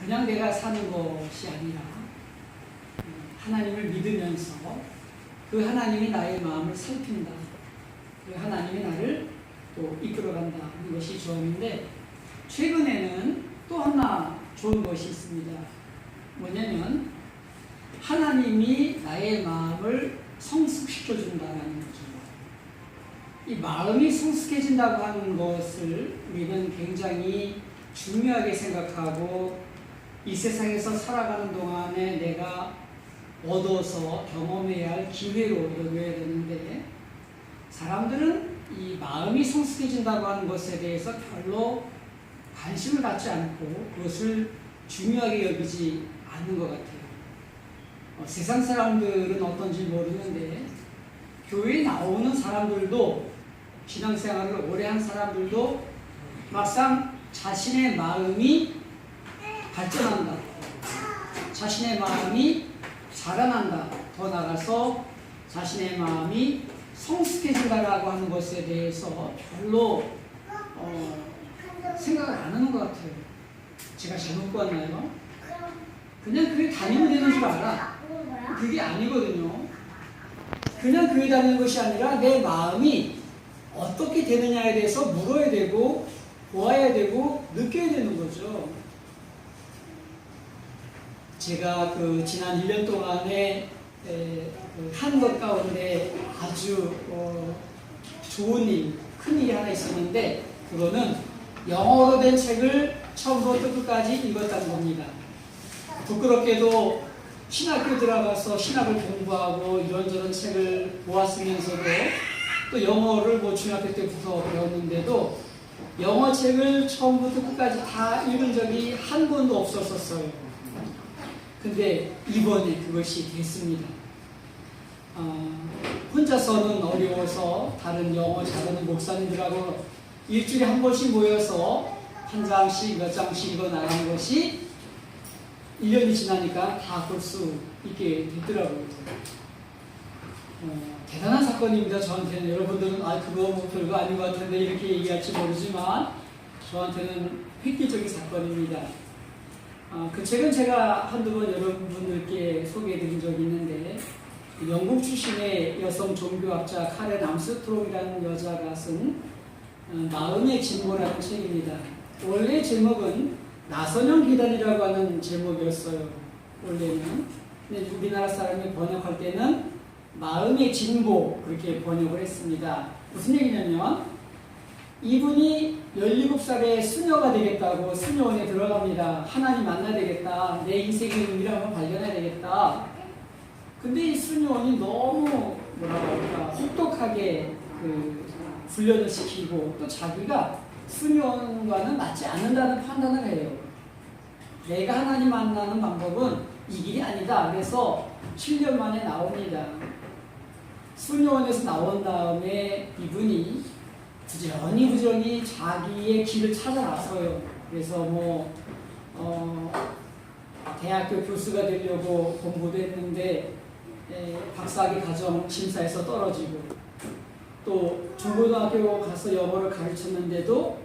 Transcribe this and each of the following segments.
그냥 내가 사는 것이 아니라 하나님을 믿으면서 그 하나님이 나의 마음을 살핀다. 그 하나님이 나를 또 이끌어간다. 이것이 좋은데 최근에는 또 하나 좋은 것이 있습니다. 뭐냐면 하나님이 나의 마음을 성숙시켜준다는 거죠. 이 마음이 성숙해진다고 하는 것을 우리는 굉장히 중요하게 생각하고 이 세상에서 살아가는 동안에 내가 얻어서 경험해야 할 기회로 여겨야 되는데 사람들은 이 마음이 성숙해진다고 하는 것에 대해서 별로 관심을 갖지 않고 그것을 중요하게 여기지 않는 것 같아요. 세상 사람들은 어떤지 모르는데 교회에 나오는 사람들도 신앙생활을 오래 한 사람들도 막상 자신의 마음이 발전한다. 자신의 마음이 자라난다. 더 나아가서 자신의 마음이 성숙해진다라고 하는 것에 대해서 별로 생각을 안 하는 것 같아요. 제가 잘못 봤나요? 그냥 교회 다니면 되는 줄 알아. 그게 아니거든요. 그냥 교회 다니는 것이 아니라 내 마음이 어떻게 되느냐에 대해서 물어야 되고 보아야 되고 느껴야 되는 거죠. 제가 지난 1년 동안에 한 것 가운데 아주 좋은 일, 큰 일이 하나 있었는데 그거는 영어로 된 책을 처음부터 끝까지 읽었다는 겁니다. 부끄럽게도 신학교 들어가서 신학을 공부하고 이런저런 책을 보았으면서도 또 영어를 중학교 때부터 배웠는데도 영어 책을 처음부터 끝까지 다 읽은 적이 한 번도 없었어요. 근데 이번에 그것이 됐습니다. 혼자서는 어려워서 다른 영어 잘하는 목사님들하고 일주일에 한 번씩 모여서 한 장씩 몇 장씩 읽어 나가는 것이 1년이 지나니까 다 볼 수 있게 됐더라고요. 대단한 사건입니다. 저한테는. 여러분들은 그거 별거 아닌 것 같은데 이렇게 얘기할지 모르지만 저한테는 획기적인 사건입니다. 그 책은 제가 한두 번 여러분들께 소개해드린 적이 있는데 영국 출신의 여성 종교학자 카렌 암스트롱이라는 여자가 쓴 마음의 진보라는 책입니다. 원래 제목은 나선형 기단이라고 하는 제목이었어요. 원래는. 근데 우리나라 사람이 번역할 때는 마음의 진보 그렇게 번역을 했습니다. 무슨 얘기냐면 이분이 17살에 수녀가 되겠다고 수녀원에 들어갑니다. 하나님 만나야 되겠다. 내 인생의 의미를 한번 발견해야 되겠다. 근데 이 수녀원이 너무 혹독하게 훈련을 시키고 또 자기가 수녀원과는 맞지 않는다는 판단을 해요. 내가 하나님 만나는 방법은 이 길이 아니다. 그래서 7년 만에 나옵니다. 수녀원에서 나온 다음에 이분이 부지런히 자기의 길을 찾아 나서요. 그래서 대학교 교수가 되려고 공부도 했는데 박사학위 과정 심사에서 떨어지고 또 중고등학교 가서 영어를 가르쳤는데도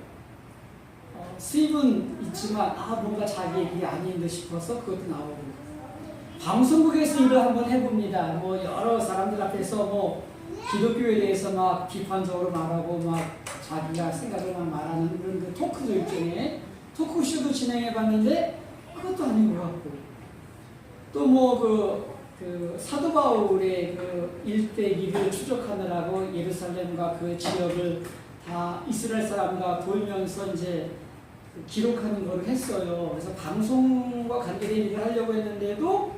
수입은 있지만 뭔가 자기의 길이 아닌 듯 싶어서 그것도 나오고 방송국에서 일을 한번 해봅니다. 여러 사람들 앞에서 기독교에 대해서 막 비판적으로 말하고 막 자기가 생각을 막 말하는 그런 그 토크도 일종의 토크쇼도 진행해봤는데 그것도 아닌 것 같고 또 사도 바울의 일대기를 추적하느라고 예루살렘과 그 지역을 다 이스라엘 사람과 돌면서 이제 기록하는 걸 했어요. 그래서 방송과 관계된 일을 하려고 했는데도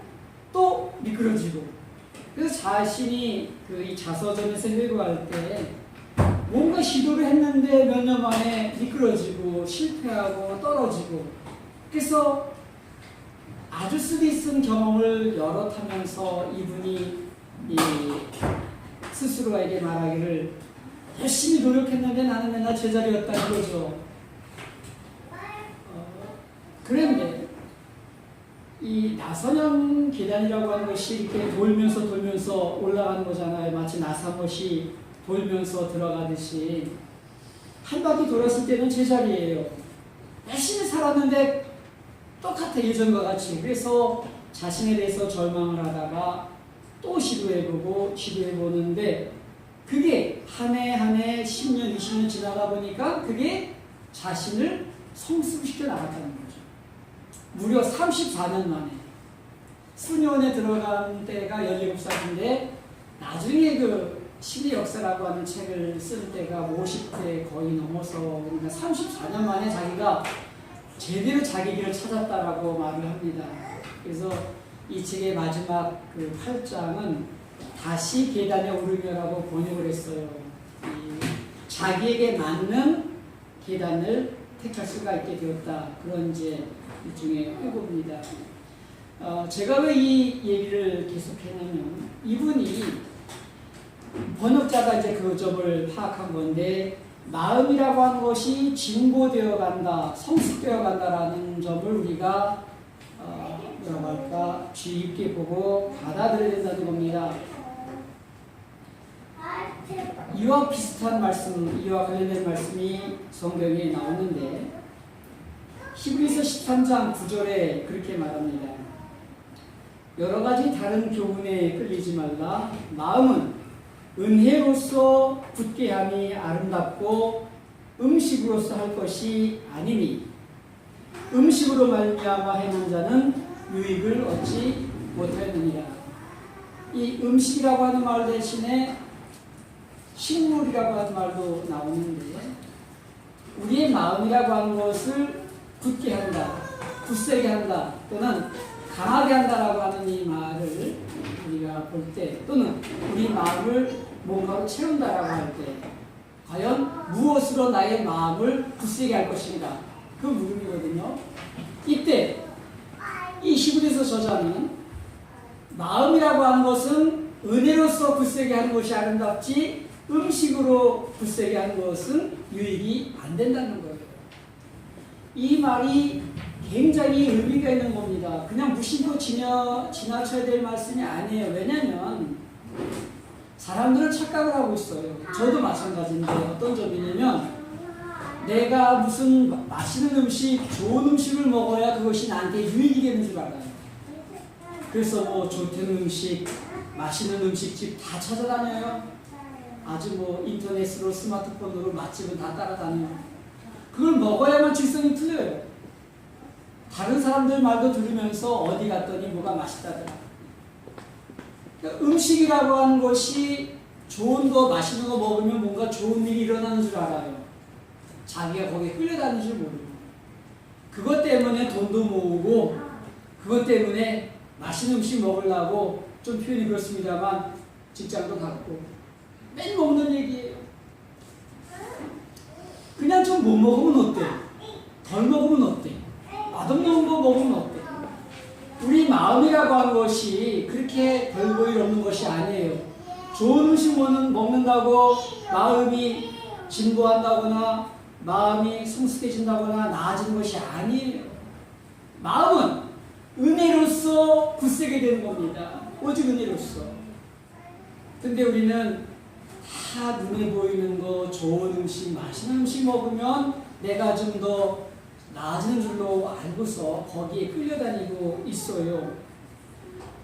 또 미끄러지고 그래서 자신이 이 자서전에서 회고할 때 뭔가 시도를 했는데 몇 년 만에 미끄러지고 실패하고 떨어지고 그래서 아주 쓰디쓴 경험을 여러 타면서 이분이 스스로에게 말하기를 열심히 노력했는데 나는 맨날 제자리였다는 거죠. 그런데 이 나선형 계단이라고 하는 것이 이렇게 돌면서 올라가는 거잖아요. 마치 나사못이 돌면서 들어가듯이 한 바퀴 돌았을 때는 제자리예요. 열심히 살았는데 똑같아, 예전과 같이. 그래서 자신에 대해서 절망을 하다가 또 시도해보는데 그게 한 해 한 해 10년, 20년 지나다 보니까 그게 자신을 성숙시켜 나갔다는 거죠. 무려 34년 만에. 수녀원에 들어간 때가 17살인데 나중에 그 신의 역사라고 하는 책을 쓸 때가 50대 거의 넘어서 그러니까 34년 만에 자기가 제대로 자기 길을 찾았다라고 말을 합니다. 그래서 이 책의 마지막 그 8장은 다시 계단에 오르며라고 번역을 했어요. 자기에게 맞는 계단을 택할 수가 있게 되었다. 그런 이제 일종의 회고입니다. 제가 왜 이 얘기를 계속했냐면 이분이 번역자가 이제 그 점을 파악한 건데 마음이라고 하는 것이 진보되어 간다, 성숙되어 간다라는 점을 우리가 뭐라고 할까 주의 깊게 보고 받아들여야 된다는 겁니다. 이와 비슷한 말씀, 이와 관련된 말씀이 성경에 나오는데 히브리서 13장 9절에 그렇게 말합니다. 여러 가지 다른 교훈에 끌리지 말라. 마음은 은혜로서 굳게 함이 아름답고 음식으로서 할 것이 아니니 음식으로 말미암아 행한 자는 유익을 얻지 못하느니라. 이 음식이라고 하는 말 대신에 식물이라고 하는 말도 나오는데 우리의 마음이라고 하는 것을 굳게 한다, 굳세게 한다 또는 강하게 한다라고 하는 이 말을 우리가 볼 때 또는 우리 마음을 뭔가로 채운다라고 할 때 과연 무엇으로 나의 마음을 굳세게 할 것인가 그 물음이거든요. 이때 이 히브리서 저자는 마음이라고 하는 것은 은혜로서 굳세게 하는 것이 아름답지 음식으로 굳세게 하는 것은 유익이 안 된다는 거예요. 이 말이 굉장히 의미가 있는 겁니다. 그냥 무심코 지나쳐야 될 말씀이 아니에요. 왜냐하면 사람들은 착각을 하고 있어요. 저도 마찬가지인데 어떤 점이냐면 내가 무슨 맛있는 음식, 좋은 음식을 먹어야 그것이 나한테 유익이 되는 줄 알아요. 그래서 뭐 좋은 음식, 맛있는 음식집 다 찾아다녀요. 아주 뭐 인터넷으로 스마트폰으로 맛집은 다 따라다녀요. 그걸 먹어야만 질성이 틀려요. 다른 사람들 말도 들으면서 어디 갔더니 뭐가 맛있다더라. 그러니까 음식이라고 하는 것이 좋은 거, 맛있는 거 먹으면 뭔가 좋은 일이 일어나는 줄 알아요. 자기가 거기에 끌려다니는 줄 모르고. 그것 때문에 돈도 모으고, 그것 때문에 맛있는 음식 먹으려고, 좀 표현이 그렇습니다만, 직장도 갖고, 맨 먹는 얘기예요. 그냥 좀 못 먹으면 어때? 덜 먹으면 어때? 맛없는 거 먹으면 어때? 우리 마음이라고 하는 것이 그렇게 별 볼일 없는 것이 아니에요. 좋은 음식 먹는다고 마음이 진보한다거나 마음이 성숙해진다거나 나아지는 것이 아니에요. 마음은 은혜로서 굳세게 되는 겁니다. 오직 은혜로서. 근데 우리는 다 눈에 보이는 거, 좋은 음식, 맛있는 음식 먹으면 내가 좀 더 나아지는 줄로 알고서 거기에 끌려다니고 있어요.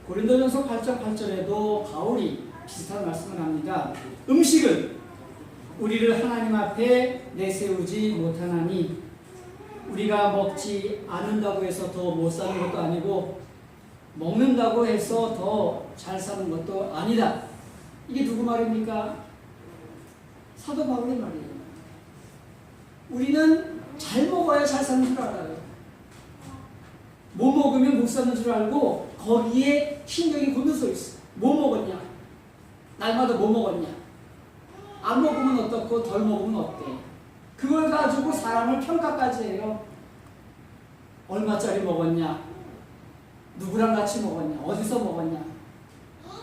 고린도전서 8장 8절에도 바울이 비슷한 말씀을 합니다. 음식은 우리를 하나님 앞에 내세우지 못하나니 우리가 먹지 않는다고 해서 더 못 사는 것도 아니고 먹는다고 해서 더 잘 사는 것도 아니다. 이게 누구 말입니까? 사도 바울의 말이에요. 우리는 잘 먹어야 잘 사는 줄 알아요. 못 먹으면 못 사는 줄 알고 거기에 신경이 곤두서 있어. 뭐 먹었냐? 날마다 뭐 먹었냐? 안 먹으면 어떻고 덜 먹으면 어때? 그걸 가지고 사람을 평가까지 해요. 얼마짜리 먹었냐? 누구랑 같이 먹었냐? 어디서 먹었냐?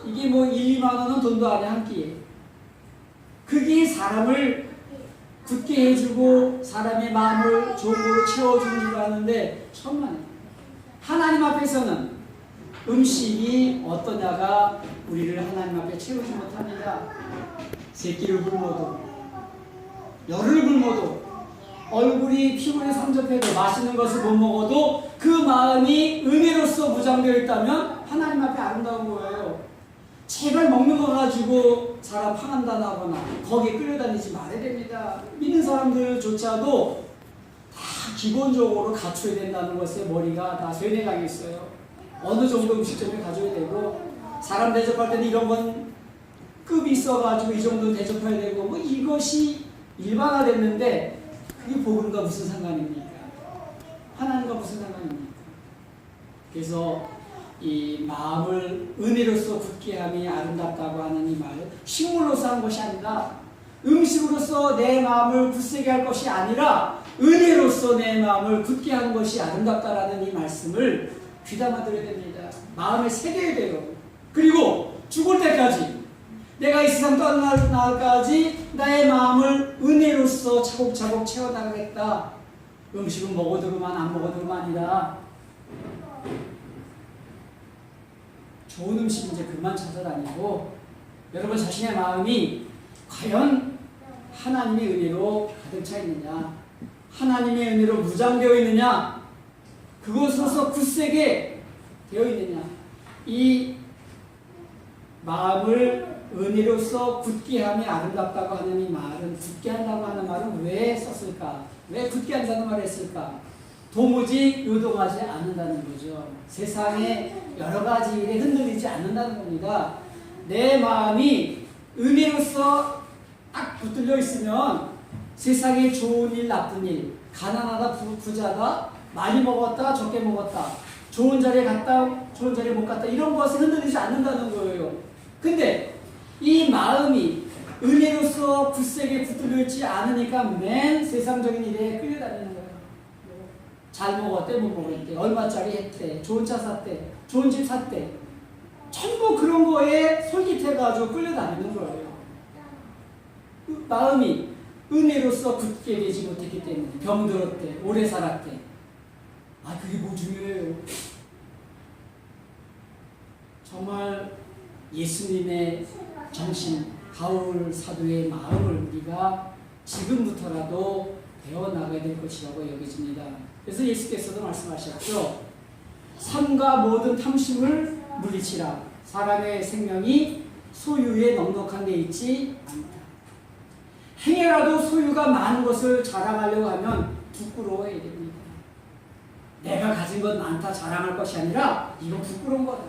이게 뭐 1, 2만 원은 돈도 아니야 한 끼에. 그게 사람을 굳게 해주고 사람의 마음을 좋은 걸로 채워주는 줄 아는데 천만에 하나님 앞에서는 음식이 어떠냐가 우리를 하나님 앞에 채우지 못합니다. 새끼를 굶어도 열을 굶어도 얼굴이 피곤해 성접해도 맛있는 것을 못 먹어도 그 마음이 은혜로서 무장되어 있다면 하나님 앞에 아름다운 거예요. 제발 먹는 거 가지고 사람 파간다거나 거기에 끌려다니지 말아야 됩니다. 믿는 사람들조차도 다 기본적으로 갖춰야 된다는 것에 머리가 다 쇠뇌강이 있어요. 어느 정도 음식점을 가져야 되고, 사람 대접할 때는 이런 건 급이 있어가지고 이 정도 대접해야 되고, 뭐 이것이 일반화됐는데 그게 복음과 무슨 상관입니까? 하나님과 무슨 상관입니까? 그래서 이 마음을 은혜로서 굳게 함이 아름답다고 하는 이 말, 식물로서 한 것이 아니라, 음식으로서 내 마음을 굳세게 할 것이 아니라 은혜로서 내 마음을 굳게 하는 것이 아름답다라는 이 말씀을 귀담아 들어야 됩니다. 마음에 새겨야 돼요. 그리고 죽을 때까지, 내가 이 세상 떠날 날까지 나의 마음을 은혜로서 차곡차곡 채워나가겠다. 음식은 먹어두고만 안 먹어두고만 아니라 좋은 음식 이제 그만 찾아다니고, 여러분 자신의 마음이 과연 하나님의 은혜로 가득 차 있느냐, 하나님의 은혜로 무장되어 있느냐, 그것으로서 굳세게 되어 있느냐. 이 마음을 은혜로서 굳게 함이 아름답다고 하는 이 말은, 굳게 한다고 하는 말은 왜 썼을까? 왜 굳게 한다는 말을 했을까? 도무지 요동하지 않는다는 거죠. 세상의 여러 가지 일에 흔들리지 않는다는 겁니다. 내 마음이 은혜로서 딱 붙들려 있으면 세상에 좋은 일, 나쁜 일, 가난하다, 부자다, 많이 먹었다, 적게 먹었다, 좋은 자리에 갔다, 좋은 자리에 못 갔다, 이런 것에 흔들리지 않는다는 거예요. 근데 이 마음이 은혜로서 굳세게 붙들려 있지 않으니까 맨 세상적인 일에 끌려다니는 거예요. 잘 먹었대, 못 먹었대, 얼마짜리 했대, 좋은 차 샀대, 좋은 집 샀대, 전부 그런 거에 솔깃해가지고 끌려다니는 거예요. 그 마음이 은혜로서 굳게 되지 못했기 때문에 병들었대, 오래 살았대. 아, 그게 뭐 중요해요. 정말 예수님의 정신, 바울 사도의 마음을 우리가 지금부터라도 배워나가야 될 것이라고 여겨집니다. 그래서 예수께서도 말씀하셨죠. 삶과 모든 탐심을 물리치라. 사람의 생명이 소유에 넉넉한 데 있지 않다. 행여라도 소유가 많은 것을 자랑하려고 하면 부끄러워야 됩니다. 내가 가진 것 많다 자랑할 것이 아니라 이건 부끄러운 거다.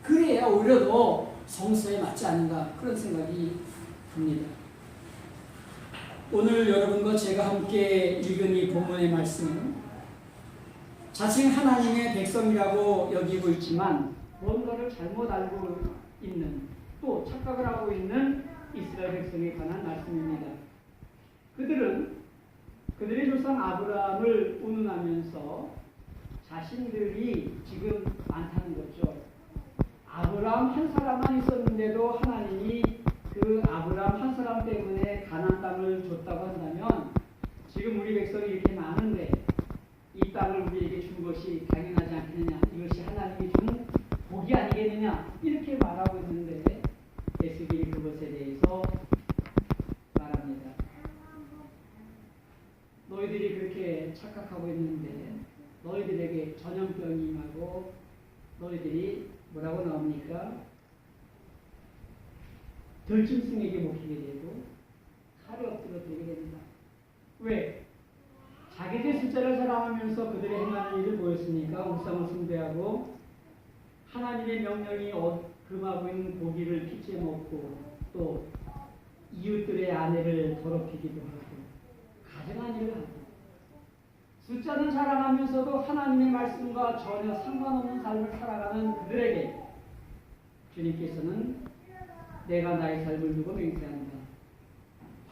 그래야 오히려 더 성서에 맞지 않는가, 그런 생각이 듭니다. 오늘 여러분과 제가 함께 읽은 이 본문의 말씀은 자칭 하나님의 백성이라고 여기고 있지만 뭔가를 잘못 알고 있는, 또 착각을 하고 있는 이스라엘 백성에 관한 말씀입니다. 그들은 그들의 조상 아브라함을 운운하면서 자신들이 지금 많다는 거죠. 아브라함 한 사람만 있었는데도 하나님이 그 아브라함 한 사람 때문에 가나안 땅을 줬다고 한다면, 지금 우리 백성이 이렇게 많은데 이 땅을 우리에게 준 것이 당연하지 않겠느냐, 이것이 하나님이 준 복이 아니겠느냐, 이렇게 말하고 있는데 에스겔이 그것에 대해서 말합니다. 너희들이 그렇게 착각하고 있는데 너희들에게 전염병이 임하고 너희들이 뭐라고 나옵니까? 들짐승에게 먹히게 되고 칼에 엎드러지게 됩니다. 왜? 자기들 숫자를 자랑하면서 그들의 행하는 일을 보였으니까 우상을 숭배하고 하나님의 명령이 금하고 있는 고기를 피째 먹고, 또 이웃들의 아내를 더럽히기도 하고 가증한 일을 하고, 숫자는 자랑하면서도 하나님의 말씀과 전혀 상관없는 삶을 살아가는 그들에게 주님께서는 내가 나의 삶을 두고 맹세한다.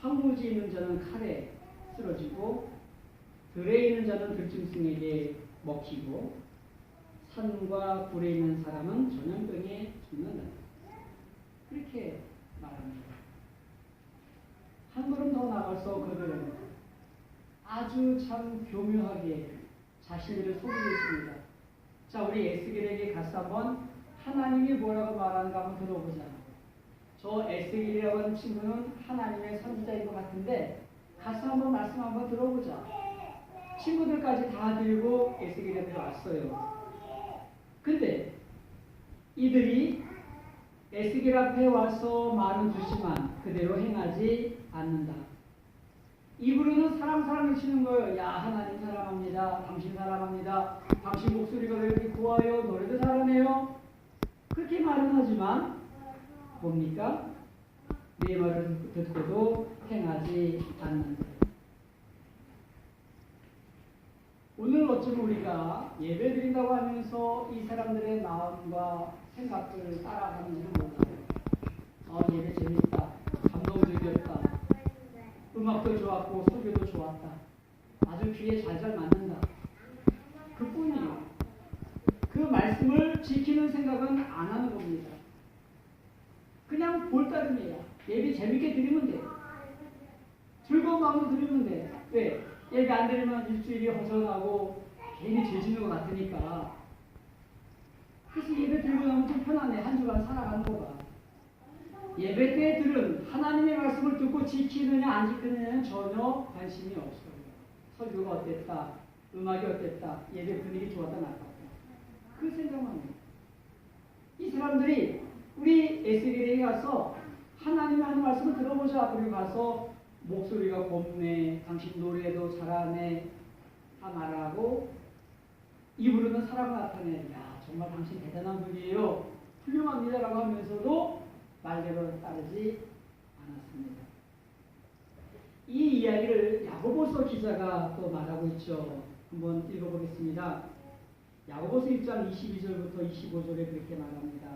황무지에 있는 자는 칼에 쓰러지고 들에 있는 자는 들짐승에게 먹히고 산과 굴에 있는 사람은 전염병에 죽는다. 그렇게 말합니다. 한 걸음 더 나가서 그들은 아주 참 교묘하게 자신들을 속이고 있습니다. 자, 우리 에스겔에게 가서 한번 하나님이 뭐라고 말하는가 한번 들어보자. 저 에스겔이라고 하는 친구는 하나님의 선지자인 것 같은데 가서 한번 말씀 한번 들어보자. 친구들까지 다 들고 에스겔에 왔어요. 근데 이들이 에스겔 앞에 와서 말은 듣지만 그대로 행하지 않는다. 입으로는 사랑 외치는 거예요. 야, 하나님 사랑합니다. 당신 사랑합니다. 당신 목소리가 왜 이렇게 고와요? 노래도 잘하네요. 그렇게 말은 하지만 뭡니까? 내 말을 듣고도 행하지 않는다. 오늘 어쩌면 우리가 예배 드린다고 하면서 이 사람들의 마음과 생각들을 따라가는지는 몰라요. 예배 재밌다. 감동적이었다. 음악도 좋았고 설교도 좋았다. 아주 귀에 잘잘 맞는다. 그뿐이에요. 그 말씀을 지키는 생각은 안 하는 겁니다. 그냥 볼따름이에요. 예배 재밌게 드리면 돼. 즐거운 마음으로 드리면 돼. 왜? 예배 안 드리면 일주일이 허전하고 괜히 죄 짓는 것 같으니까. 그래서 예배 드리고 나면 좀 편하네. 한 주간 살아가는 거가. 예배 때 들은 하나님의 말씀을 듣고 지키느냐 안 지키느냐는 전혀 관심이 없어요. 설교가 어땠다, 음악이 어땠다, 예배 분위기 좋았다 나빴다. 그 생각만 해요. 이 사람들이 우리 에스겔에 가서 하나님의 하는 말씀을 들어보자. 그리고 가서 목소리가 곱네, 당신 노래도 잘하네 다 말하고 입으로는 사랑을 나타내. 야, 정말 당신 대단한 분이에요. 훌륭합니다라고 하면서도 말대로 따르지 않았습니다. 이 이야기를 야고보서 기자가 또 말하고 있죠. 한번 읽어보겠습니다. 야고보서 1장 22절부터 25절에 그렇게 말합니다.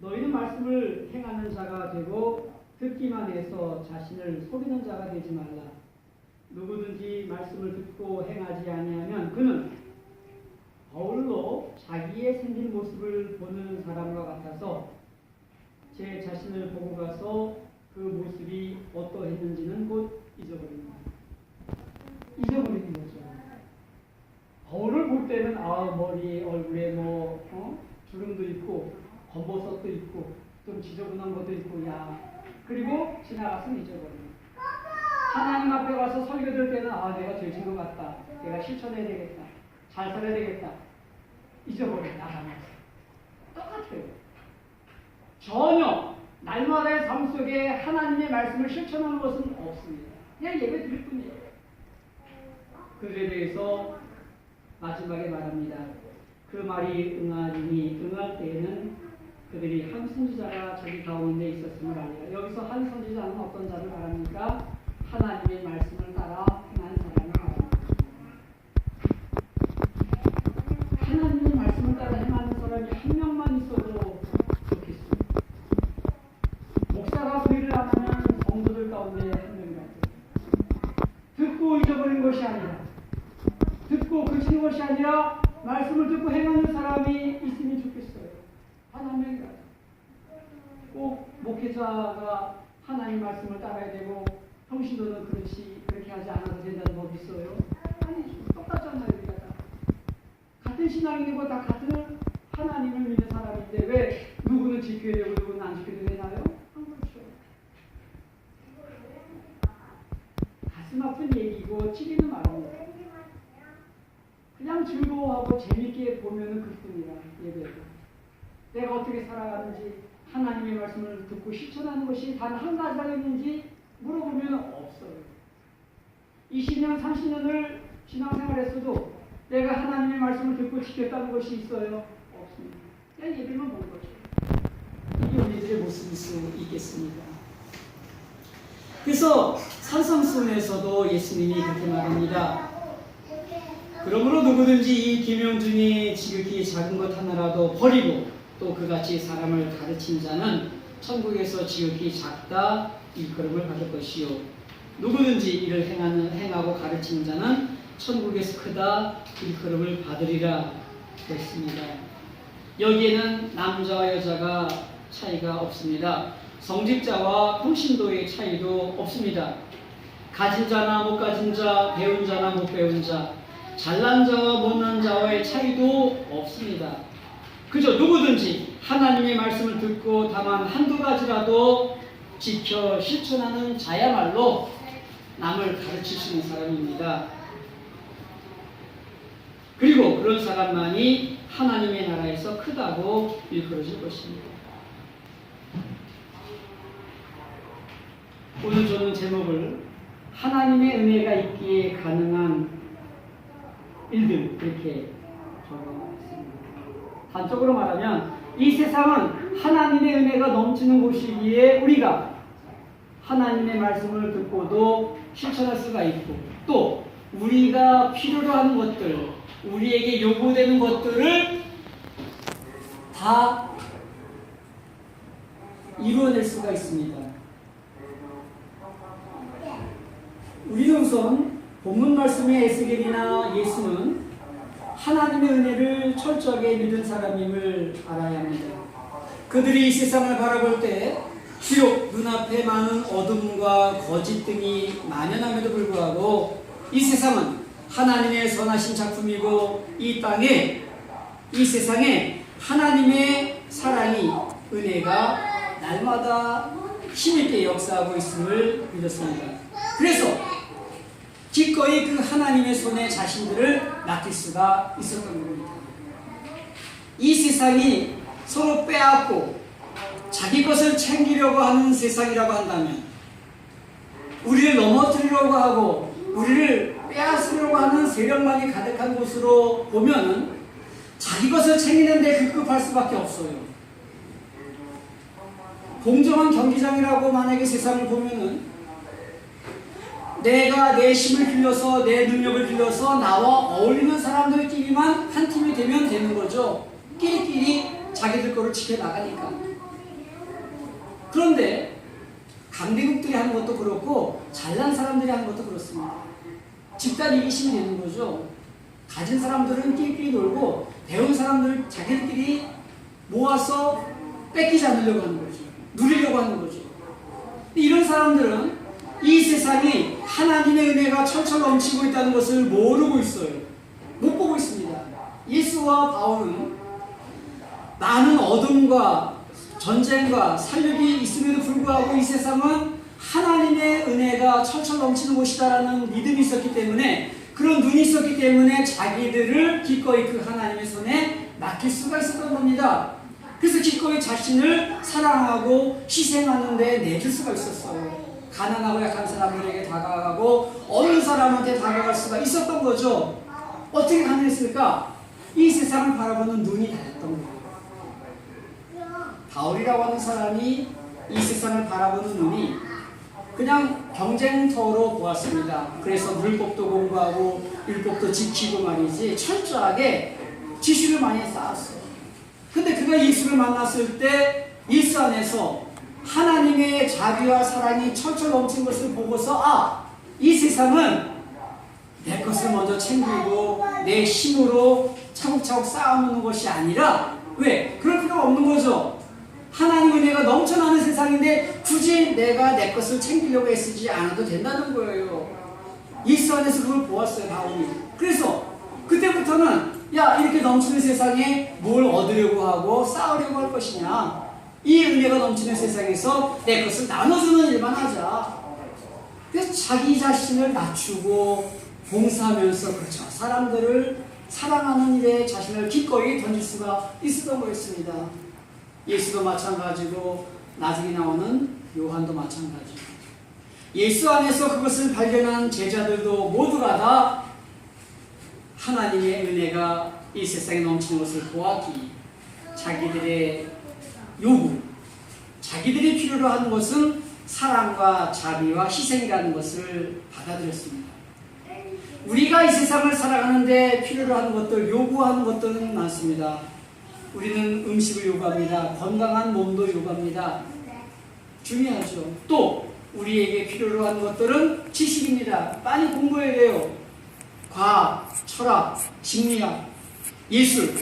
너희는 말씀을 행하는 자가 되고 듣기만 해서 자신을 속이는 자가 되지 말라. 누구든지 말씀을 듣고 행하지 아니하면 그는 거울로 자기의 생긴 모습을 보는 사람과 같아서 제 자신을 보고 가서 그 모습이 어떠했는지는 곧 잊어버립니다. 잊어버리는 거죠. 거울을 볼 때는 머리, 얼굴에 주름도 있고 검버섯도 있고 좀 지저분한 것도 있고 그리고 지나가서는 잊어버립니다. 하나님 앞에 와서 설교 들을 때는 내가 죄진 것 같다. 내가 실천해야 되겠다. 잘 살아야 되겠다. 잊어버립니다. 똑같아요. 전혀 날마다의 삶 속에 하나님의 말씀을 실천하는 것은 없습니다. 그냥 예배 드릴 뿐이에요. 그들에 대해서 마지막에 말합니다. 그 말이 응하리니 응할 때에는 그들이 한 선지자가 자기 가운데 있었음을 알리라. 여기서 한 선지자는 어떤 자를 말합니까? 하나님의 말씀을 따라 행한 사람을 말합니다. 하나님의 말씀을 따라 행하는 사람이 한 명만 있어도 좋겠습니다. 목사가 그 일을 안 하면 성도들 가운데 한 명이라도 듣고 잊어버린 것이 아니라 듣고 그치는 것이 아니라 말씀을 듣고 행하는 사람이 있으면 좋겠어요. 단 한 명이라도. 꼭 목회자가 하나님 말씀을 따라야 되고 평신도는 그렇게 하지 않아도 된다는 법이 있어요? 아니죠. 똑같잖아요. 우리가 다. 같은 신앙이고 다 같은 하나님을 믿는 사람인데 왜 누구는 지켜야 되고 누구는 안 지켜도 되나요? 안 그렇죠. 가슴 아픈 얘기고 찔리는 말입니다. 그냥 즐거워하고 재밌게 보면은 그뿐이야. 예배도. 내가 어떻게 살아가는지 하나님의 말씀을 듣고 실천하는 것이 단 한 가지가 있는지 물어보면 없어요. 20년, 30년을 신앙생활했어도 내가 하나님의 말씀을 듣고 지켰다는 것이 있어요? 없습니다. 그냥 예배만 보는 거죠. 이게 우리들의 모습일 수 있겠습니다. 그래서 산상순에서도 예수님이 그렇게 말합니다. 그러므로 누구든지 이 계명 중에 지극히 작은 것 하나라도 버리고 또 그같이 사람을 가르친 자는 천국에서 지극히 작다 일컬음을 받을 것이요 누구든지 이를 행하고 가르치는 자는 천국에서 크다 일컬음을 받으리라 그랬습니다. 여기에는 남자와 여자가 차이가 없습니다. 성직자와 평신도의 차이도 없습니다. 가진 자나 못 가진 자, 배운 자나 못 배운 자, 잘난 자와 못난 자와의 차이도 없습니다. 그저 누구든지 하나님의 말씀을 듣고 다만 한두 가지라도 지켜 실천하는 자야말로 남을 가르칠 수 있는 사람입니다. 그런 사람만이 하나님의 나라에서 크다고 일컬어질 것입니다. 오늘 저는 제목을 하나님의 은혜가 있기에 가능한 일들 이렇게 적어놨습니다. 단적으로 말하면 이 세상은 하나님의 은혜가 넘치는 곳이기에 우리가 하나님의 말씀을 듣고도 실천할 수가 있고, 또 우리가 필요로 하는 것들, 우리에게 요구되는 것들을 다 이루어낼 수가 있습니다. 우리는 우선 본문 말씀의 에스겔이나 예수는 하나님의 은혜를 철저하게 믿은 사람임을 알아야 합니다. 그들이 이 세상을 바라볼 때 비록 눈앞에 많은 어둠과 거짓 등이 만연함에도 불구하고 이 세상은 하나님의 선하신 작품이고 이 땅에, 이 세상에 하나님의 사랑이, 은혜가 날마다 힘있게 역사하고 있음을 믿었습니다. 그래서 기꺼이 그 하나님의 손에 자신들을 맡길 수가 있었던 겁니다. 이 세상이 서로 빼앗고 자기 것을 챙기려고 하는 세상이라고 한다면, 우리를 넘어뜨리려고 하고 우리를 빼앗으려고 하는 세력만이 가득한 곳으로 보면은 자기 것을 챙기는데 급급할 수밖에 없어요. 공정한 경기장이라고 만약에 세상을 보면은 내가 내 힘을 빌려서, 내 능력을 빌려서 나와 어울리는 사람들끼리만 한 팀이 되면 되는 거죠. 끼리끼리 자기들 거를 지켜나가니까. 그런데 강대국들이 하는 것도 그렇고 잘난 사람들이 하는 것도 그렇습니다. 집단 이기심이 되는 거죠. 가진 사람들은 끼리끼리 놀고 배운 사람들은 자기들끼리 모아서 뺏기지 않으려고 하는 거죠. 누리려고 하는 거죠. 이런 사람들은 이 세상이 하나님의 은혜가 철철 넘치고 있다는 것을 모르고 있어요. 못 보고 있습니다. 예수와 바울은 많은 어둠과 전쟁과 살육이 있음에도 불구하고 이 세상은 하나님의 은혜가 철철 넘치는 곳이다라는 믿음이 있었기 때문에, 그런 눈이 있었기 때문에 자기들을 기꺼이 그 하나님의 손에 맡길 수가 있었던 겁니다. 그래서 기꺼이 자신을 사랑하고 희생하는 데 내줄 수가 있었어요. 가난하고 약한 사람들에게 다가가고 어느 사람한테 다가갈 수가 있었던 거죠. 어떻게 가능했을까? 이 세상을 바라보는 눈이 달랐던 거예요. 바울이라고 하는 사람이 이 세상을 바라보는 눈이 그냥 경쟁터로 보았습니다. 그래서 율법도 공부하고 율법도 지키고 말이지 철저하게 지식을 많이 쌓았어요. 근데 그가 예수를 만났을 때 예수 안에서 하나님의 자비와 사랑이 철철 넘친 것을 보고서 이 세상은 내 것을 먼저 챙기고 내 힘으로 차곡차곡 쌓아놓는 것이 아니라, 왜? 그럴 필요가 없는 거죠. 하나님의 은혜가 넘쳐나는 세상인데 굳이 내가 내 것을 챙기려고 애쓰지 않아도 된다는 거예요. 예수 안에서 그걸 보았어요, 바울이. 그래서 그때부터는 이렇게 넘치는 세상에 뭘 얻으려고 하고 쌓으려고 할 것이냐, 이 은혜가 넘치는 세상에서 내 것을 나눠주는 일만 하자. 그래서 자기 자신을 낮추고 봉사하면서, 그렇죠, 사람들을 사랑하는 일에 자신을 기꺼이 던질 수가 있었던 거였습니다. 예수도 마찬가지고 나중에 나오는 요한도 마찬가지고, 예수 안에서 그것을 발견한 제자들도 모두가 다 하나님의 은혜가 이 세상에 넘치는 것을 보았기에 자기들의 요구, 자기들이 필요로 하는 것은 사랑과 자비와 희생이라는 것을 받아들였습니다. 우리가 이 세상을 살아가는데 필요로 하는 것들, 요구하는 것들은 많습니다. 우리는 음식을 요구합니다. 건강한 몸도 요구합니다. 중요하죠. 또 우리에게 필요로 하는 것들은 지식입니다. 많이 공부해야 돼요. 과학, 철학, 심리학, 예술,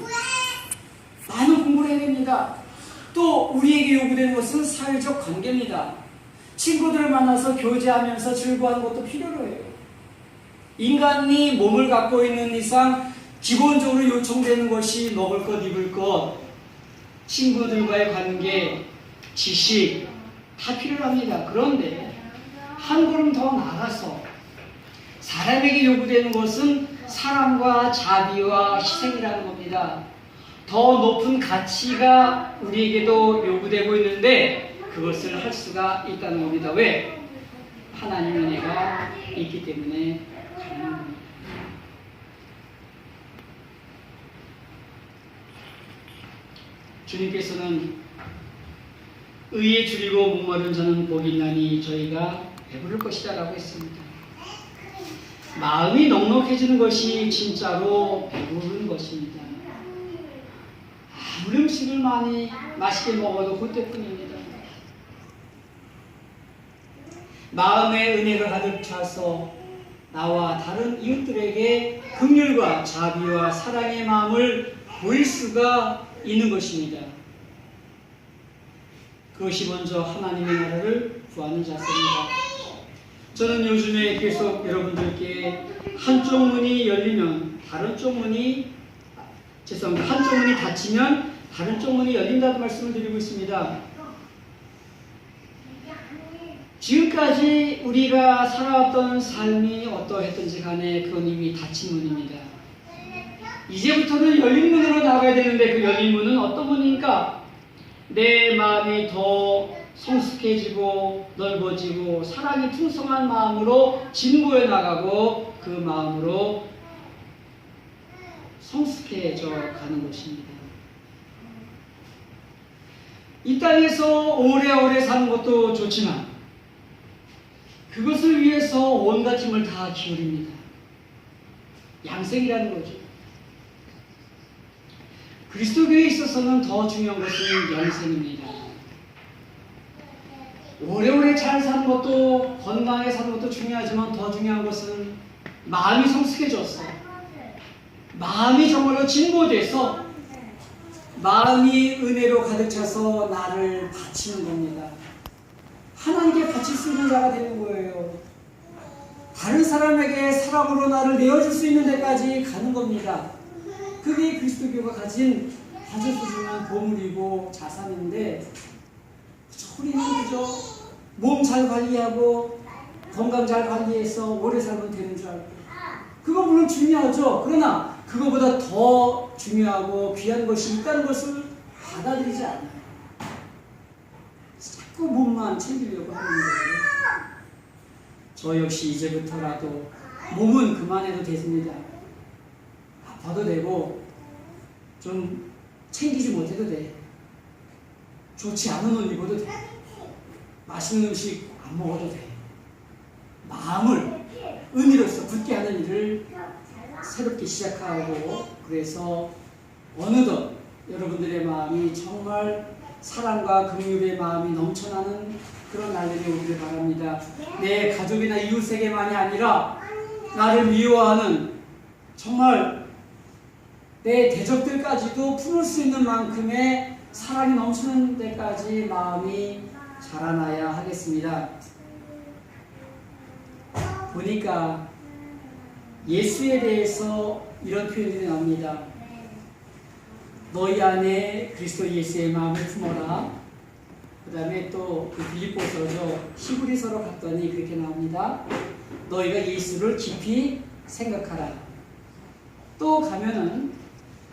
많은 공부를 해야 됩니다. 또 우리에게 요구되는 것은 사회적 관계입니다. 친구들을 만나서 교제하면서 즐거워하는 것도 필요로 해요. 인간이 몸을 갖고 있는 이상 기본적으로 요청되는 것이 먹을 것, 입을 것, 친구들과의 관계, 지식 다 필요합니다. 그런데 한 걸음 더 나가서 사람에게 요구되는 것은 사랑과 자비와 희생이라는 겁니다. 더 높은 가치가 우리에게도 요구되고 있는데 그것을 할 수가 있다는 겁니다. 왜? 하나님의 은혜가 있기 때문에 가능합니다. 주님께서는 의에 줄이고 목마른 자는 복이 있나니 저희가 배부를 것이다 라고 했습니다. 마음이 넉넉해지는 것이 진짜로 배부른 것입니다. 아무리 음식을 많이 맛있게 먹어도 그때뿐입니다. 마음의 은혜가 가득 차서 나와 다른 이웃들에게 긍휼과 자비와 사랑의 마음을 보일 수가 있는 것입니다. 그것이 먼저 하나님의 나라를 구하는 자세입니다. 저는 요즘에 계속 여러분들께 한쪽 문이 열리면 한쪽 문이 닫히면 다른 쪽 문이 열린다는 말씀을 드리고 있습니다. 지금까지 우리가 살아왔던 삶이 어떠했든지 간에 그건 이미 닫힌 문입니다. 이제부터는 열린 문으로 나가야 되는데 그 열린 문은 어떤 문입니까? 내 마음이 더 성숙해지고 넓어지고 사랑이 풍성한 마음으로 진보해 나가고 그 마음으로 성숙해져 가는 것입니다. 이 땅에서 오래오래 사는 것도 좋지만 그것을 위해서 온갖 힘을 다 기울입니다. 양생이라는 거죠. 그리스도교에 있어서는 더 중요한 것은 영생입니다. 오래오래 잘 사는 것도 건강하게 사는 것도 중요하지만 더 중요한 것은 마음이 성숙해졌어. 마음이 정말로 진보돼서 마음이 은혜로 가득 차서 나를 바치는 겁니다. 하나님께 바칠 수 있는 자가 되는 거예요. 다른 사람에게 사랑으로 나를 내어줄 수 있는 데까지 가는 겁니다. 그게 그리스도교가 가진 아주 소중한 보물이고 자산인데 우리는 그저 몸 잘 관리하고 건강 잘 관리해서 오래 살면 되는 줄 알고 그거 물론 중요하죠. 그러나 그거보다 더 중요하고 귀한 것이 있다는 것을 받아들이지 않아요. 자꾸 몸만 챙기려고 하는 거예요. 저 역시 이제부터라도 몸은 그만해도 됐습니다. 아파도 되고 좀 챙기지 못해도 돼. 좋지 않은 옷 입어도 돼. 맛있는 음식 안 먹어도 돼. 마음을 은혜로서 굳게 하는 일을 새롭게 시작하고 그래서 어느덧 여러분들의 마음이 정말 사랑과 긍휼의 마음이 넘쳐나는 그런 날들이 오기를 바랍니다. 내 가족이나 이웃에게만이 아니라 나를 미워하는 정말 내 대적들까지도 품을 수 있는 만큼의 사랑이 넘치는 데까지 마음이 자라나야 하겠습니다. 보니까 예수에 대해서 이런 표현이 나옵니다. 너희 안에 그리스도 예수의 마음을 품어라. 그 다음에 또 그 빌립보서죠. 히브리서로 갔더니 그렇게 나옵니다. 너희가 예수를 깊이 생각하라. 또 가면은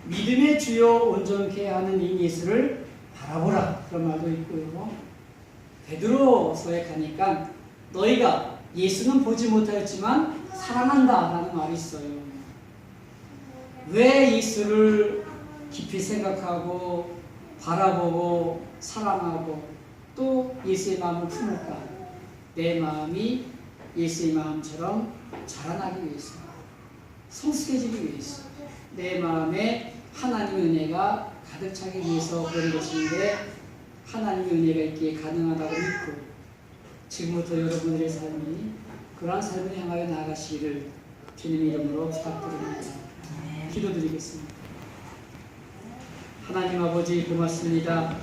믿음의 주요 온전케 하는 이 예수를 바라보라. 그런 말도 있고요. 베드로서에 가니까 너희가 예수는 보지 못하였지만 사랑한다 라는 말이 있어요. 왜 예수를 깊이 생각하고 바라보고 사랑하고 또 예수의 마음을 품을까? 내 마음이 예수의 마음처럼 자라나기 위해서, 성숙해지기 위해서, 내 마음에 하나님의 은혜가 가득 차기 위해서 그런 것인데 하나님의 은혜가 있기에 가능하다고 믿고 지금부터 여러분들의 삶이 그러한 삶을 향하여 나아가시기를 주님의 이름으로 부탁드립니다. 기도드리겠습니다. 하나님 아버지 고맙습니다.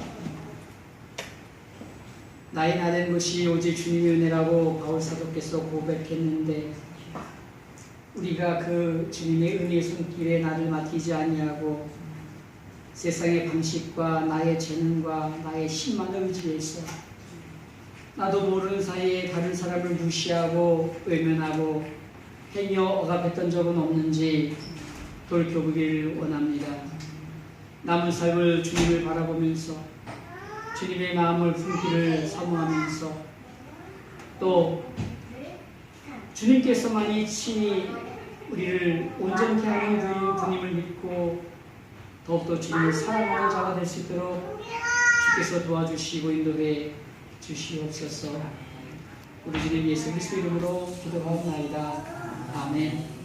나의 나된 것이 오직 주님의 은혜라고 바울사도께서 고백했는데 우리가 그 주님의 은혜의 손길에 나를 맡기지 아니하고 세상의 방식과 나의 재능과 나의 힘만 의지해서 나도 모르는 사이에 다른 사람을 무시하고 외면하고 행여 억압했던 적은 없는지 돌이켜보기를 원합니다. 남은 삶을 주님을 바라보면서 주님의 마음을 품기를 사모하면서 또 주님께서만이 친히 우리를 온전케 하는 주님을 믿고 더욱더 주님을 사랑하는 자가 될 수 있도록 주께서 도와주시고 인도해 주시옵소서. 우리 주님 예수 그리스도 이름으로 기도하옵나이다. 아멘.